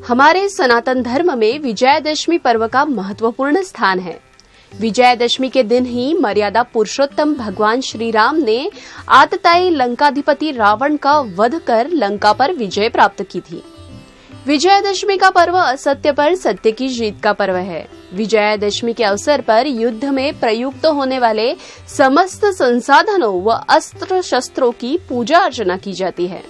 हमारे सनातन धर्म में विजयादशमी पर्व का महत्वपूर्ण स्थान है। विजयादशमी के दिन ही मर्यादा पुरुषोत्तम भगवान श्री राम ने आततायी लंकाधिपति रावण का वध कर लंका पर विजय प्राप्त की थी। विजयादशमी का पर्व असत्य पर सत्य की जीत का पर्व है। विजयादशमी के अवसर पर युद्ध में प्रयुक्त होने वाले समस्त संसाधनों व अस्त्र शस्त्रों की पूजा अर्चना की जाती है।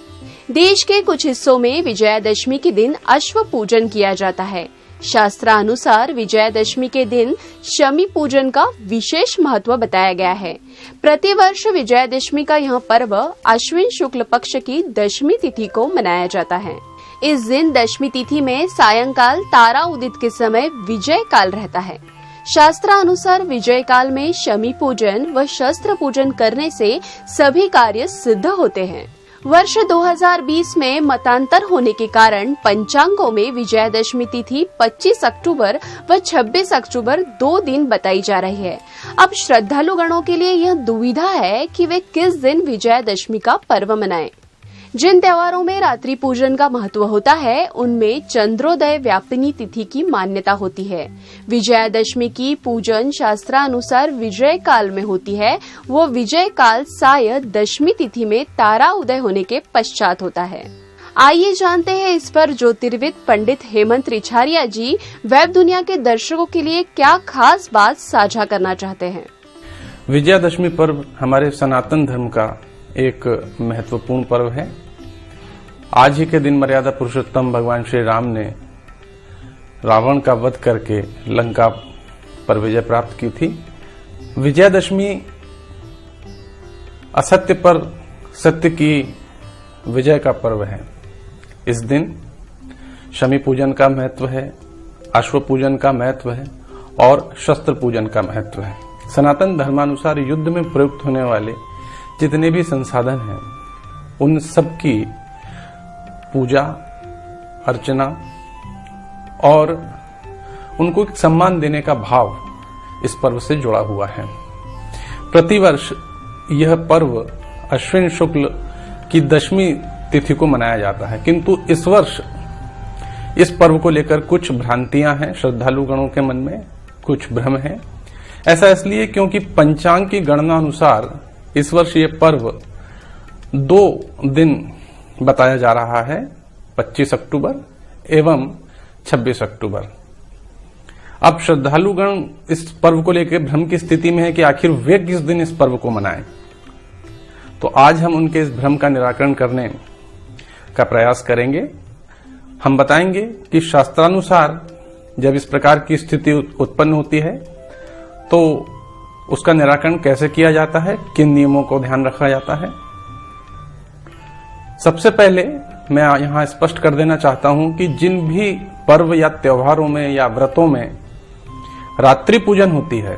देश के कुछ हिस्सों में विजयादशमी के दिन अश्व पूजन किया जाता है। शास्त्रानुसार विजयादशमी के दिन शमी पूजन का विशेष महत्व बताया गया है। प्रतिवर्ष विजयादशमी का यह पर्व अश्विन शुक्ल पक्ष की दशमी तिथि को मनाया जाता है। इस दिन दशमी तिथि में सायंकाल तारा उदित के समय विजय काल रहता है। शास्त्रानुसार विजय काल में शमी पूजन व शस्त्र पूजन करने से सभी कार्य सिद्ध होते हैं। वर्ष 2020 में मतांतर होने के कारण पंचांगों में विजयादशमी तिथि 25 अक्टूबर व 26 अक्टूबर 2 दिन बताई जा रही है। अब श्रद्धालुगणों के लिए यह दुविधा है कि वे किस दिन विजयादशमी का पर्व मनाएं। जिन त्योहारों में रात्रि पूजन का महत्व होता है, उनमें चंद्रोदय व्यापिनी तिथि की मान्यता होती है। विजयादशमी की पूजन शास्त्रानुसार विजय काल में होती है। वो विजय काल साय दशमी तिथि में तारा उदय होने के पश्चात होता है। आइए जानते हैं इस पर ज्योतिर्विद पंडित हेमंत रिछारिया जी वेब दुनिया के दर्शकों के लिए क्या खास बात साझा करना चाहते हैं। विजयादशमी पर्व हमारे सनातन धर्म का एक महत्वपूर्ण पर्व है। आज ही के दिन मर्यादा पुरुषोत्तम भगवान श्री राम ने रावण का वध करके लंका पर विजय प्राप्त की थी। विजयादशमी असत्य पर सत्य की विजय का पर्व है। इस दिन शमी पूजन का महत्व है, अश्व पूजन का महत्व है और शस्त्र पूजन का महत्व है। सनातन धर्मानुसार युद्ध में प्रयुक्त होने वाले जितने भी संसाधन हैं, उन सब की पूजा अर्चना और उनको एक सम्मान देने का भाव इस पर्व से जुड़ा हुआ है। प्रतिवर्ष यह पर्व अश्विन शुक्ल की दशमी तिथि को मनाया जाता है, किंतु इस वर्ष इस पर्व को लेकर कुछ भ्रांतियां हैं। श्रद्धालुगणों के मन में कुछ भ्रम है। ऐसा इसलिए क्योंकि पंचांग की गणना अनुसार इस वर्ष ये पर्व 2 दिन बताया जा रहा है, 25 अक्टूबर एवं 26 अक्टूबर। अब श्रद्धालुगण इस पर्व को लेकर भ्रम की स्थिति में है कि आखिर वे किस दिन इस पर्व को मनाएं। तो आज हम उनके इस भ्रम का निराकरण करने का प्रयास करेंगे। हम बताएंगे कि शास्त्रानुसार जब इस प्रकार की स्थिति उत्पन्न होती है तो उसका निराकरण कैसे किया जाता है, किन नियमों को ध्यान रखा जाता है। सबसे पहले मैं यहां स्पष्ट कर देना चाहता हूं कि जिन भी पर्व या त्योहारों में या व्रतों में रात्रि पूजन होती है,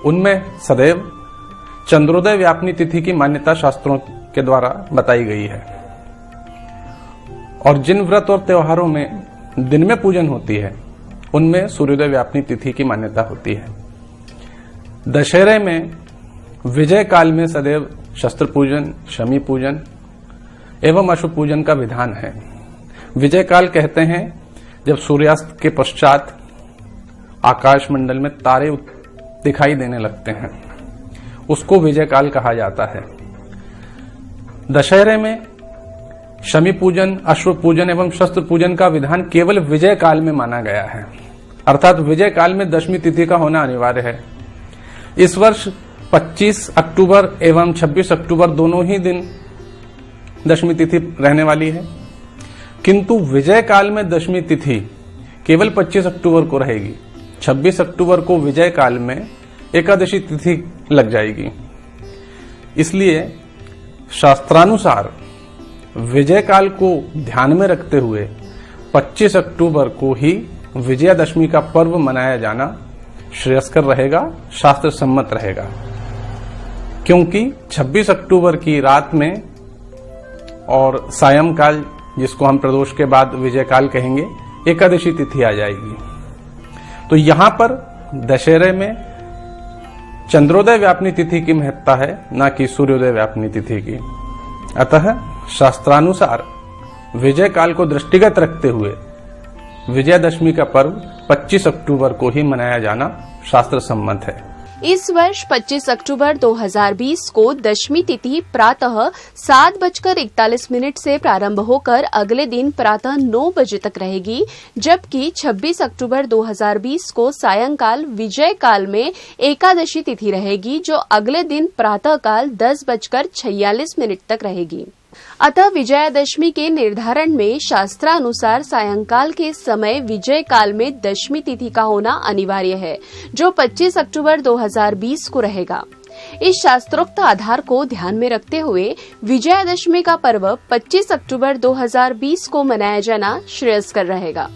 उनमें सदैव चंद्रोदय व्यापिनी तिथि की मान्यता शास्त्रों के द्वारा बताई गई है। और जिन व्रत और त्योहारों में दिन में पूजन होती है, उनमें सूर्योदय व्यापिनी तिथि की मान्यता होती है। दशहरे में विजय काल में सदैव शस्त्र पूजन, शमी पूजन एवं अश्व पूजन का विधान है। विजय काल कहते हैं जब सूर्यास्त के पश्चात आकाश मंडल में तारे दिखाई देने लगते हैं, उसको विजय काल कहा जाता है। दशहरे में शमी पूजन, अश्व पूजन एवं शस्त्र पूजन का विधान केवल विजय काल में माना गया है, अर्थात विजय काल में दशमी तिथि का होना अनिवार्य है। इस वर्ष 25 अक्टूबर एवं 26 अक्टूबर दोनों ही दिन दशमी तिथि रहने वाली है, किंतु विजय काल में दशमी तिथि केवल 25 अक्टूबर को रहेगी। 26 अक्टूबर को विजय काल में एकादशी तिथि लग जाएगी। इसलिए शास्त्रानुसार विजय काल को ध्यान में रखते हुए 25 अक्टूबर को ही विजयादशमी का पर्व मनाया जाना श्रेयस्कर रहेगा, शास्त्र सम्मत रहेगा। क्योंकि 26 अक्टूबर की रात में और सायंकाल, जिसको हम प्रदोष के बाद विजय काल कहेंगे, एकादशी तिथि आ जाएगी। तो यहां पर दशहरे में चंद्रोदय व्यापिनी तिथि की महत्ता है, न कि सूर्योदय व्यापिनी तिथि की। अतः शास्त्रानुसार विजय काल को दृष्टिगत रखते हुए विजयादशमी का पर्व 25 अक्टूबर को ही मनाया जाना शास्त्र सम्मत है। इस वर्ष 25 अक्टूबर 2020 को दशमी तिथि प्रातः 7:41 से प्रारंभ होकर अगले दिन प्रातः 9 बजे तक रहेगी, जबकि 26 अक्टूबर 2020 को सायंकाल विजय काल में एकादशी तिथि रहेगी, जो अगले दिन प्रातःकाल 10:46 तक रहेगी। अतः विजयादशमी के निर्धारण में शास्त्रानुसार सायंकाल के समय विजय काल में दशमी तिथि का होना अनिवार्य है, जो 25 अक्टूबर 2020 को रहेगा। इस शास्त्रोक्त आधार को ध्यान में रखते हुए विजयादशमी का पर्व 25 अक्टूबर 2020 को मनाया जाना श्रेयस्कर रहेगा।